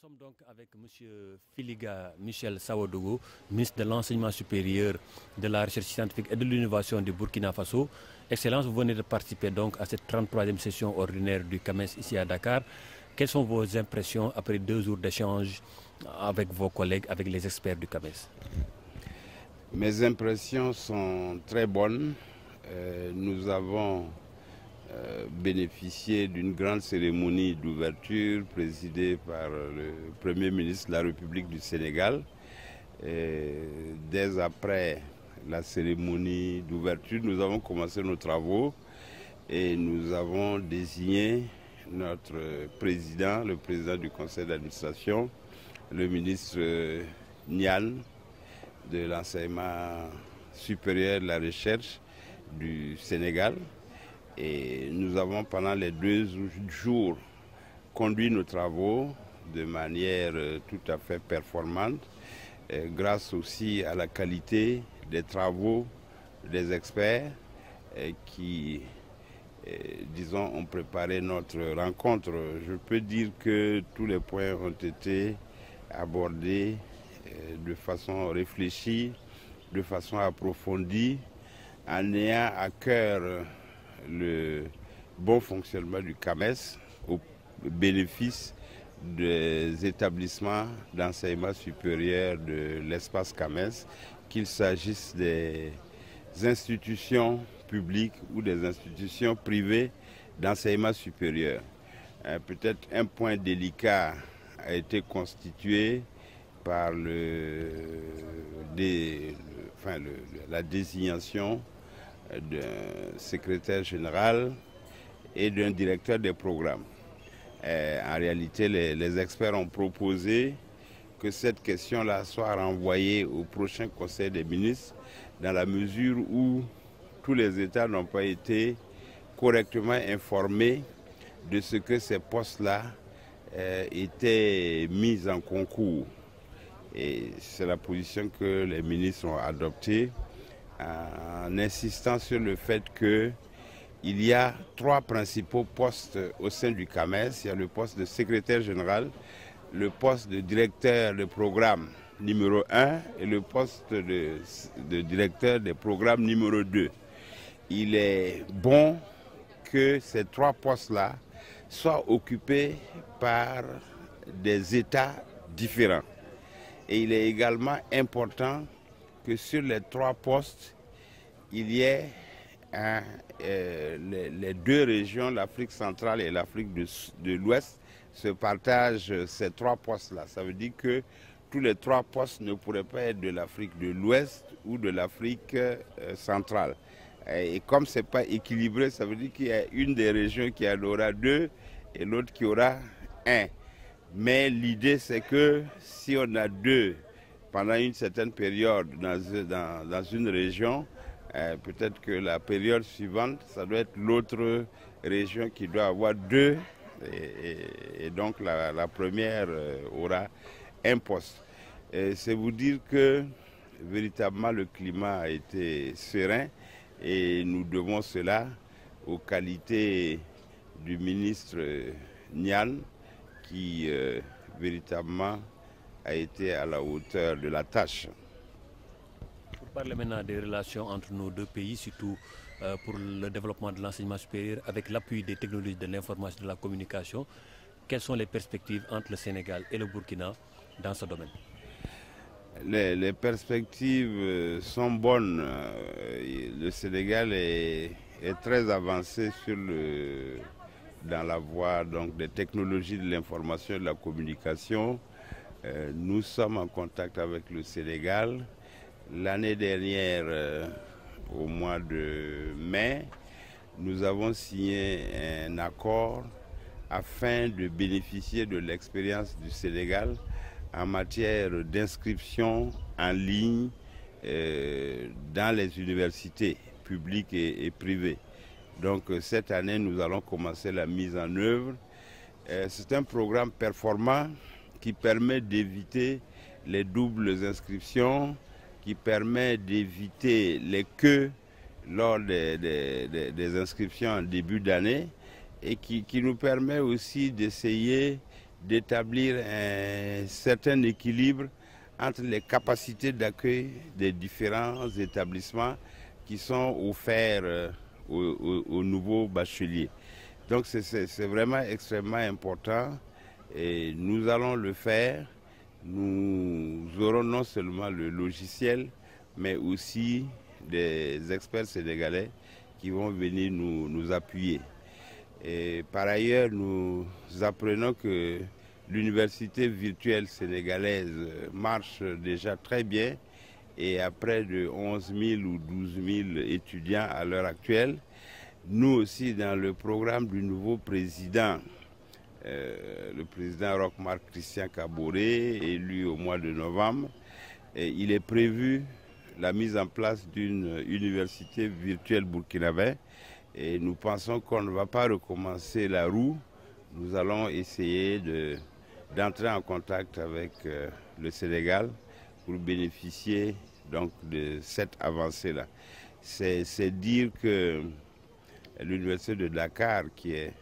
sommes donc avec M. Filiga Michel Sawadogo, ministre de l'Enseignement supérieur, de la Recherche scientifique et de l'Innovation du Burkina Faso. Excellence, vous venez de participer donc à cette 33e session ordinaire du CAMES ici à Dakar. Quelles sont vos impressions après 2 jours d'échange avec vos collègues, avec les experts du CAMES? Mes impressions sont très bonnes. Nous avons bénéficié d'une grande cérémonie d'ouverture présidée par le Premier ministre de la République du Sénégal. Dès après la cérémonie d'ouverture, nous avons commencé nos travaux et nous avons désigné notre président, le président du conseil d'administration, le ministre Nian de l'enseignement supérieur de la recherche du Sénégal. Et nous avons pendant les 2 jours conduit nos travaux de manière tout à fait performante, grâce aussi à la qualité des travaux des experts qui, disons, ont préparé notre rencontre. Je peux dire que tous les points ont été abordés de façon réfléchie, de façon approfondie, en ayant à cœur le bon fonctionnement du CAMES au bénéfice des établissements d'enseignement supérieur de l'espace CAMES, qu'il s'agisse des institutions publiques ou des institutions privées d'enseignement supérieur. Peut-être un point délicat a été constitué par la désignation d'un secrétaire général et d'un directeur des programmes. En réalité, les experts ont proposé que cette question-là soit renvoyée au prochain Conseil des ministres dans la mesure où tous les États n'ont pas été correctement informés de ce que ces postes-là étaient mis en concours. Et c'est la position que les ministres ont adoptée en insistant sur le fait qu'il y a 3 principaux postes au sein du CAMES. Il y a le poste de secrétaire général, le poste de directeur de programme numéro 1 et le poste de directeur des programmes numéro 2. Il est bon que ces 3 postes-là soient occupés par des États différents. Et il est également important que sur les 3 postes, il y ait les 2 régions, l'Afrique centrale et l'Afrique de l'Ouest, se partagent ces 3 postes-là. Ça veut dire que tous les 3 postes ne pourraient pas être de l'Afrique de l'Ouest ou de l'Afrique centrale. Et comme ce n'est pas équilibré, ça veut dire qu'il y a une des régions qui en aura 2 et l'autre qui aura 1. Mais l'idée, c'est que si on a 2 pendant une certaine période dans une région, peut-être que la période suivante, ça doit être l'autre région qui doit avoir 2. Et donc la première aura un poste. C'est vous dire que véritablement le climat a été serein et nous devons cela aux qualités du ministre Nian qui véritablement a été à la hauteur de la tâche. Pour parler maintenant des relations entre nos 2 pays, surtout pour le développement de l'enseignement supérieur avec l'appui des technologies de l'information et de la communication, quelles sont les perspectives entre le Sénégal et le Burkina dans ce domaine? Les perspectives sont bonnes. Le Sénégal est très avancé dans la voie donc, des technologies de l'information et de la communication. Nous sommes en contact avec le Sénégal. L'année dernière, au mois de mai, nous avons signé un accord afin de bénéficier de l'expérience du Sénégal en matière d'inscription en ligne dans les universités publiques et privées. Donc cette année, nous allons commencer la mise en œuvre. C'est un programme performant qui permet d'éviter les doubles inscriptions, qui permet d'éviter les queues lors des inscriptions en début d'année et qui nous permet aussi d'essayer d'établir un certain équilibre entre les capacités d'accueil des différents établissements qui sont offerts aux nouveaux bacheliers. Donc c'est vraiment extrêmement important et nous allons le faire. Nous aurons non seulement le logiciel, mais aussi des experts sénégalais qui vont venir nous appuyer. Et par ailleurs, nous apprenons que l'université virtuelle sénégalaise marche déjà très bien et à près de 11 000 ou 12 000 étudiants à l'heure actuelle. Nous aussi, dans le programme du nouveau président, le président Roch-Marc Christian Kaboré, élu au mois de novembre, il est prévu la mise en place d'une université virtuelle burkinabé. Et nous pensons qu'on ne va pas recommencer la roue. Nous allons essayer d'entrer en contact avec le Sénégal pour bénéficier donc de cette avancée-là. C'est dire que l'université de Dakar, qui est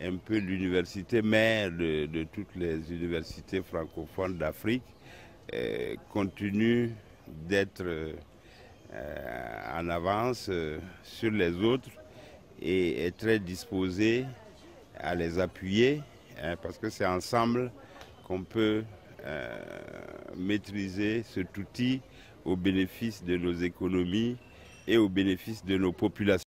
un peu l'université mère de toutes les universités francophones d'Afrique, continue d'être en avance sur les autres et est très disposé à les appuyer, parce que c'est ensemble qu'on peut maîtriser cet outil au bénéfice de nos économies et au bénéfice de nos populations.